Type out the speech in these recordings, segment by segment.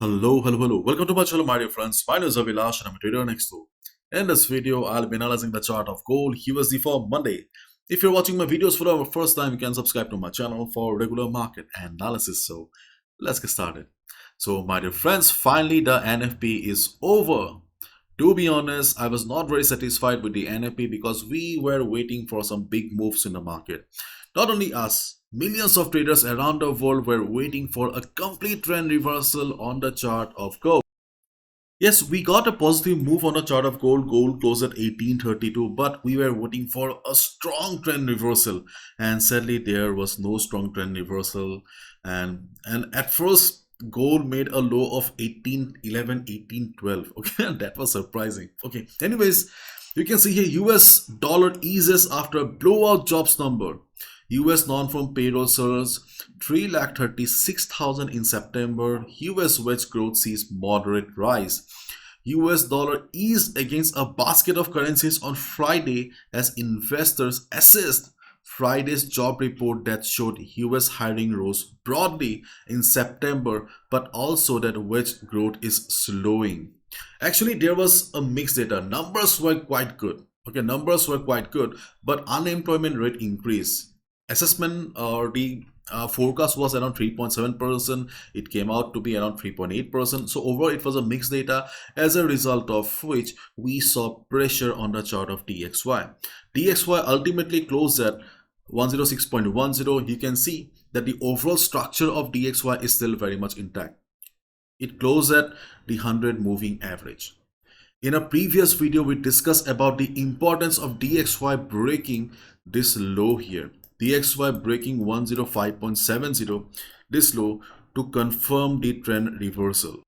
Hello. Welcome to my channel, my dear friends. My name is Avilash and I'm a trader next door. In this video, I'll be analyzing the chart of gold USD for Monday. If you're watching my videos for the first time, you can subscribe to my channel for regular market analysis. So let's get started. So my dear friends, finally the NFP is over. To be honest, I was not very satisfied with the NFP because we were waiting for some big moves in the market. Not only us, millions of traders around the world were waiting for a complete trend reversal on the chart of gold. Yes, we got a positive move on the chart of gold. Gold closed at 1832, but we were waiting for a strong trend reversal, and sadly there was no strong trend reversal. And at first, gold made a low of 1811, 1812. Okay, that was surprising. Okay, anyways, you can see here US dollar eases after a blowout jobs number. US non-farm payroll surge 3,36,000 in September. US wage growth sees moderate rise. US dollar eased against a basket of currencies on Friday as investors assessed Friday's job report that showed US hiring rose broadly in September, but also that wage growth is slowing. Actually, there was a mixed data. Numbers were quite good. Okay, numbers were quite good, but unemployment rate increased. Assessment or the forecast was around 3.7%. It came out to be around 3.8%. So overall, it was a mixed data, as a result of which we saw pressure on the chart of DXY. DXY ultimately closed at 106.10. You can see that the overall structure of DXY is still very much intact. It closed at the 100 moving average. In a previous video, we discussed about the importance of DXY breaking this low here. DXY breaking 105.70, this low, to confirm the trend reversal.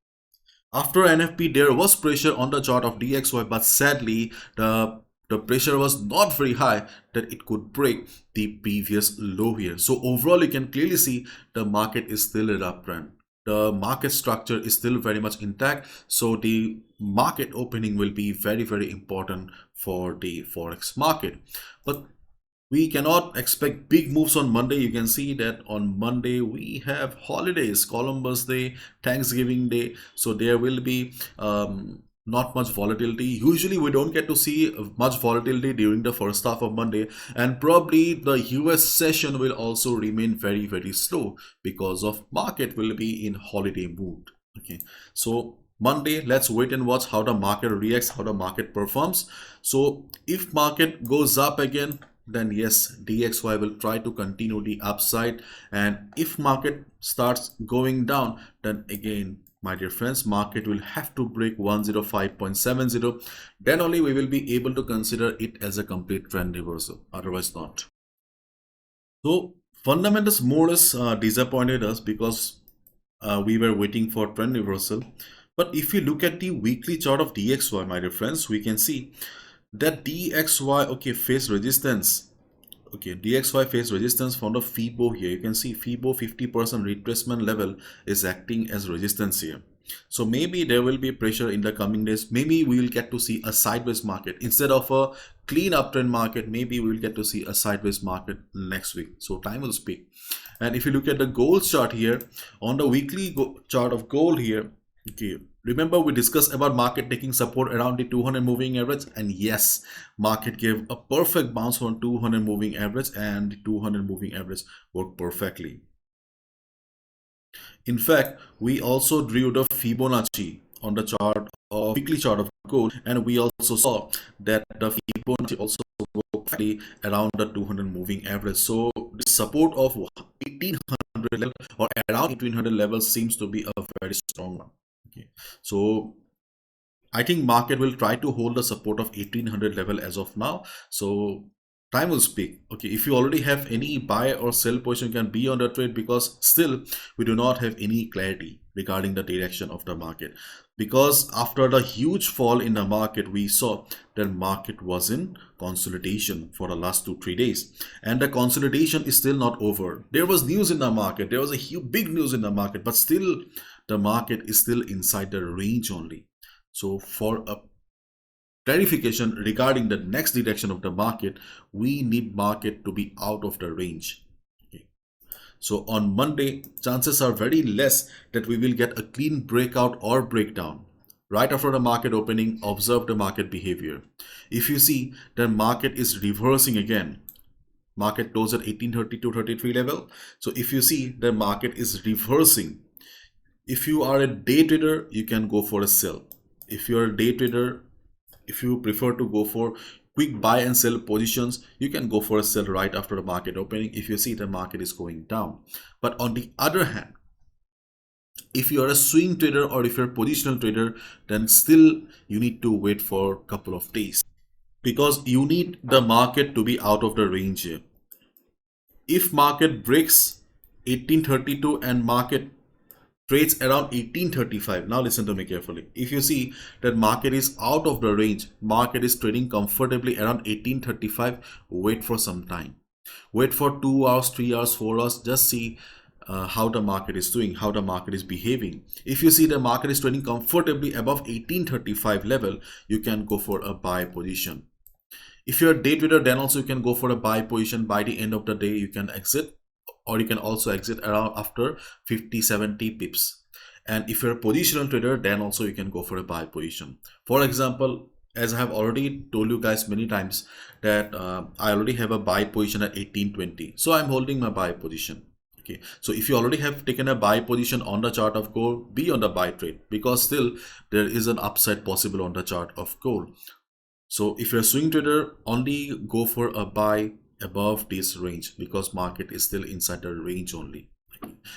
After NFP, there was pressure on the chart of DXY, but sadly, the pressure was not very high that it could break the previous low here. So overall, you can clearly see the market is still in uptrend. The market structure is still very much intact. So the market opening will be very important for the Forex market. But we cannot expect big moves on Monday. You can see that on Monday we have holidays, Columbus Day, Thanksgiving Day. So there will be not much volatility. Usually we don't get to see much volatility during the first half of Monday, and probably the US session will also remain very slow because of market will be in holiday mood. Okay, so Monday, let's wait and watch how the market reacts, how the market performs. So if market goes up again, then yes, DXY will try to continue the upside, and if market starts going down, then again, my dear friends, market will have to break 105.70. Then only we will be able to consider it as a complete trend reversal, otherwise not. So fundamentals more or less disappointed us because we were waiting for trend reversal. But if you look at the weekly chart of DXY, my dear friends, we can see that DXY, okay, face resistance. Okay, DXY face resistance from the FIBO here. You can see FIBO 50% retracement level is acting as resistance here. So maybe there will be pressure in the coming days. Maybe we will get to see a sideways market instead of a clean uptrend market. Maybe we will get to see a sideways market next week. So time will speak. And if you look at the gold chart here, on the weekly chart of gold here, okay, remember we discussed about market taking support around the 200 moving average, and yes, market gave a perfect bounce on 200 moving average, and the 200 moving average worked perfectly. In fact, we also drew the Fibonacci on the chart of weekly chart of gold, and we also saw that the Fibonacci also worked perfectly around the 200 moving average. So the support of 1800 level or around 1800 level seems to be a very strong one. Okay, so I think market will try to hold the support of 1800 level as of now. So time will speak. Okay, if you already have any buy or sell position, you can be on the trade, because still we do not have any clarity regarding the direction of the market, because after the huge fall in the market, we saw that market was in consolidation for the last 2-3 days, and the consolidation is still not over. There was news in the market, there was a huge big news in the market, but still the market is still inside the range only. So for a clarification regarding the next direction of the market, we need market to be out of the range. Okay. So on Monday, chances are very less that we will get a clean breakout or breakdown. Right after the market opening, observe the market behavior. If you see the market is reversing again, market closed at 1832.33 level. So if you see the market is reversing, if you are a day trader, you can go for a sell. If you are a day trader, if you prefer to go for quick buy and sell positions, you can go for a sell right after the market opening if you see the market is going down. But on the other hand, if you are a swing trader or if you're a positional trader, then still you need to wait for a couple of days because you need the market to be out of the range here. If market breaks 1832 and market trades around 1835, now listen to me carefully. If you see that market is out of the range, market is trading comfortably around 1835, wait for some time. Wait for 2 hours, 3 hours, 4 hours, just see how the market is doing, how the market is behaving. If you see the market is trading comfortably above 1835 level, you can go for a buy position. If you're a day trader, then also you can go for a buy position. By the end of the day, you can exit, or you can also exit around after 50-70 pips. And if you're a positional trader, then also you can go for a buy position. For example, as I have already told you guys many times that I already have a buy position at 1820, so I'm holding my buy position. Okay, so if you already have taken a buy position on the chart of gold, be on the buy trade because still there is an upside possible on the chart of gold. So if you're a swing trader, only go for a buy above this range because market is still inside the range only.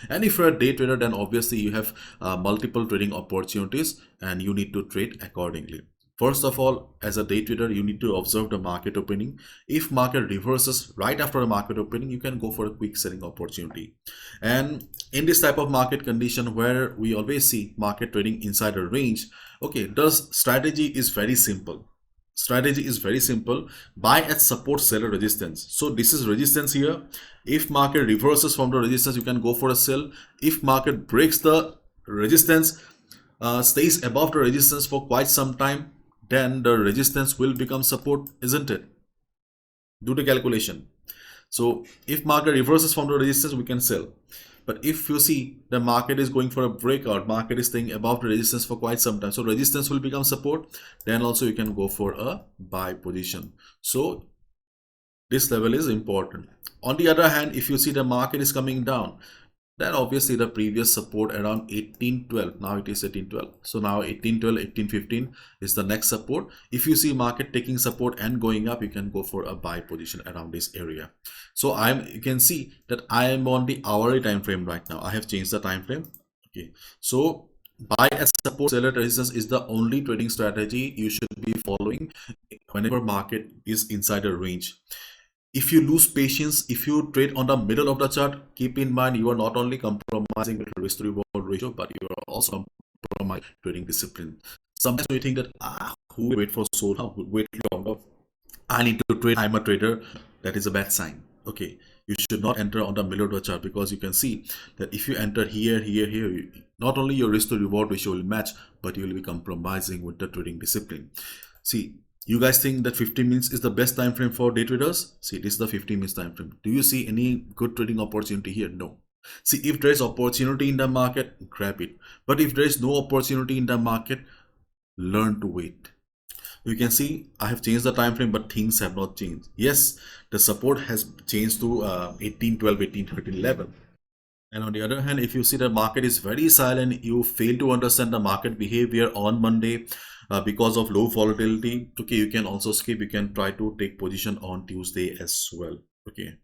And if you're a day trader, then obviously you have multiple trading opportunities and you need to trade accordingly. First of all, as a day trader, you need to observe the market opening. If market reverses right after the market opening, you can go for a quick selling opportunity. And in this type of market condition where we always see market trading inside a range, okay, the strategy is very simple. Strategy is very simple. Buy at support, sell at resistance. So this is resistance here. If market reverses from the resistance, you can go for a sell. If market breaks the resistance, stays above the resistance for quite some time, then the resistance will become support, isn't it? Do the calculation. So if market reverses from the resistance, we can sell. But if you see the market is going for a breakout, market is staying above the resistance for quite some time, so resistance will become support, then also you can go for a buy position. So this level is important. On the other hand, if you see the market is coming down, then obviously the previous support around 1812, now it is 1812, so now 1812, 1815 is the next support. If you see market taking support and going up, you can go for a buy position around this area. So you can see that I am on the hourly time frame right now. I have changed the time frame. Okay, so buy at support, sell at resistance is the only trading strategy you should be following whenever market is inside a range. If you lose patience, if you trade on the middle of the chart, keep in mind you are not only compromising with risk to reward ratio, but you are also compromising trading discipline. Sometimes we think that who will wait for so long, wait longer, I need to trade, I'm a trader. That is a bad sign. Okay, you should not enter on the middle of the chart because you can see that if you enter here, not only your risk to reward ratio will match, but you will be compromising with the trading discipline. See, you guys think that 15 minutes is the best time frame for day traders? See, this is the 15 minutes time frame. Do you see any good trading opportunity here? No. See, if there is opportunity in the market, grab it. But if there is no opportunity in the market, learn to wait. You can see I have changed the time frame, but things have not changed. Yes, the support has changed to 1812, 1813 level. And on the other hand, if you see the market is very silent, you fail to understand the market behavior on Monday because of low volatility, okay, you can also skip. You can try to take position on Tuesday as well. Okay,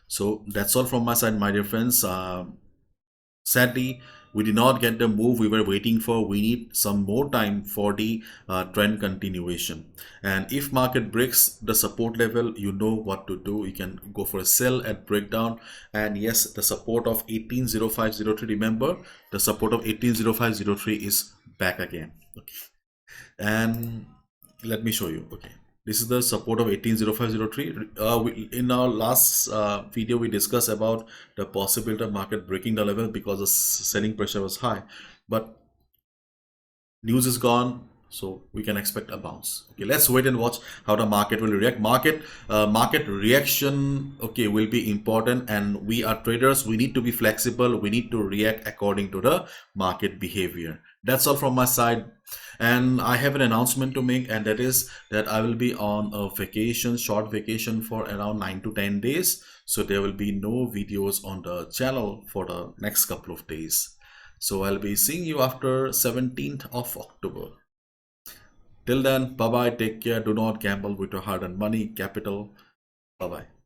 so that's all from my side, my dear friends. Sadly, we did not get the move we were waiting for. We need some more time for the trend continuation. And if market breaks the support level, you know what to do. You can go for a sell at breakdown. And yes, the support of 180503, remember, the support of 180503 is back again. Okay. And let me show you. Okay, this is the support of 180503. In our last video, we discussed about the possibility of market breaking the level because the selling pressure was high. But news is gone. So we can expect a bounce. Okay, let's wait and watch how the market will react. Market reaction, okay, will be important, and we are traders. We need to be flexible. We need to react according to the market behavior. That's all from my side. And I have an announcement to make, and that is that I will be on a vacation, short vacation for around 9 to 10 days. So there will be no videos on the channel for the next couple of days. So I'll be seeing you after 17th of October. Till then, bye bye, take care. Do not gamble with your hard earned money, capital. Bye bye.